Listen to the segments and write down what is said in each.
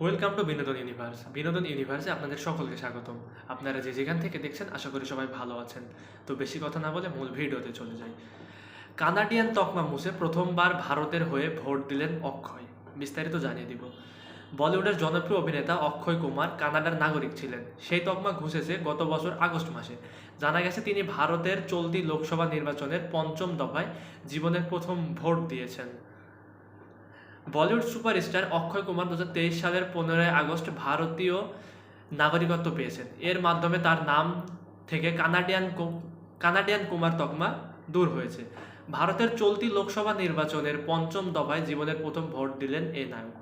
Welcome to বিনোদন universe. বিনোদন ইউনিভার্সে আপনাদের সকলকে স্বাগতম। আপনারা যে যেখান থেকে দেখছেন আশা করি সবাই ভালো আছেন। তো বেশি কথা না বলে মূল ভিডিওতে চলে যাই। কানাডিয়ান তকমা মুছে প্রথমবার ভারতের হয়ে ভোট দিলেন অক্ষয়। বিস্তারিত জানিয়ে দিব। বলিউডের জনপ্রিয় অভিনেতা অক্ষয় কুমার কানাডার নাগরিক ছিলেন। সেই তকমা ঘুষেছে গত বছর আগস্ট মাসে। জানা গেছে তিনি ভারতের চলতি লোকসভা নির্বাচনের পঞ্চম দফায় জীবনের প্রথম ভোট দিয়েছেন। বলিউড সুপারস্টার অক্ষয় কুমার 2023 সালের 15 আগস্ট ভারতীয় নাগরিকত্ব পেয়েছেন। এর মাধ্যমে তার নাম থেকে কানাডিয়ান কুমার তকমা দূর হয়েছে। ভারতের চলতি লোকসভা নির্বাচনের পঞ্চম দফায় জীবনের প্রথম ভোট দিলেন এই নায়ক।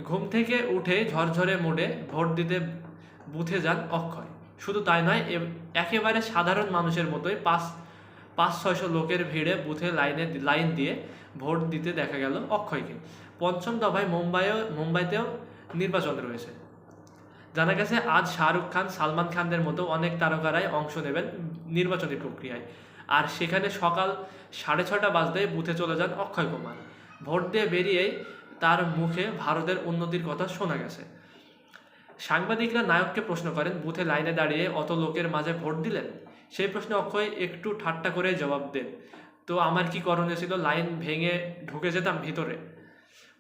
ঘুম থেকে উঠে ঝরঝরে মুডে ভোট দিতে বুথে যান অক্ষয়। শুধু তাই নয়, একেবারে সাধারণ মানুষের মতোই 500-600 লোকের ভিড়ে বুথে লাইন দিয়ে ভোট দিতে দেখা গেল অক্ষয়কে। পঞ্চম দফায় মুম্বাইতেও নির্বাচন রয়েছে। জানা গেছে আজ শাহরুখ খান, সালমান খানদের মতো অনেক তারকারাই অংশ নেবেন নির্বাচনী প্রক্রিয়ায়। আর সেখানে সকাল 6:30 বাজতেই বুথে চলে যান অক্ষয় কুমার। ভোট দিয়ে বেরিয়েই তার মুখে ভারতের উন্নতির কথা শোনা গেছে। সাংবাদিকরা নায়ককে প্রশ্ন করেন, বুথে লাইনে দাঁড়িয়ে অত লোকের মাঝে ভোট দিলেন? সেই প্রশ্নে অক্ষয় একটু ঠাট্টা করে জবাব দেন, তো আমার কি করণীয় ছিল? লাইন ভেঙে ঢুকে যেতাম ভিতরে।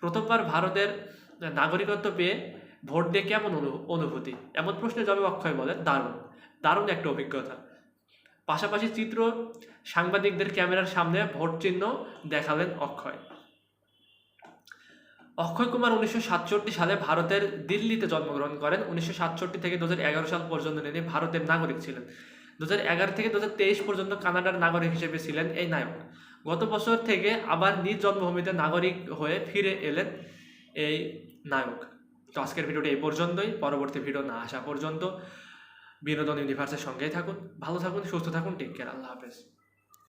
প্রথমবার ভারতের নাগরিকত্ব পেয়ে ভোট দিয়ে কেমন অনুভূতি? এমন প্রশ্নের জবাবে অক্ষয় বলেন, দারুণ, দারুণ একটা অভিজ্ঞতা। পাশাপাশি চিত্র সাংবাদিকদের ক্যামেরার সামনে ভোট চিহ্ন দেখালেন অক্ষয়। অক্ষয় কুমার 1967 সালে ভারতের দিল্লিতে জন্মগ্রহণ করেন। 1967 থেকে 2011 সাল পর্যন্ত তিনি ভারতের নাগরিক ছিলেন। 2011 থেকে 2023 পর্যন্ত কানাডার নাগরিক হিসেবে ছিলেন এই নায়ক। গত বছর থেকে আবার নিজ জন্মভূমিতে নাগরিক হয়ে ফিরে এলেন এই নায়ক। তো আজকের ভিডিওটি এই পর্যন্তই। পরবর্তী ভিডিও না আসা পর্যন্ত বিনোদন ইউনিভার্সের সঙ্গেই থাকুন। ভালো থাকুন, সুস্থ থাকুন, টেক কেয়ার, আল্লাহ হাফেজ।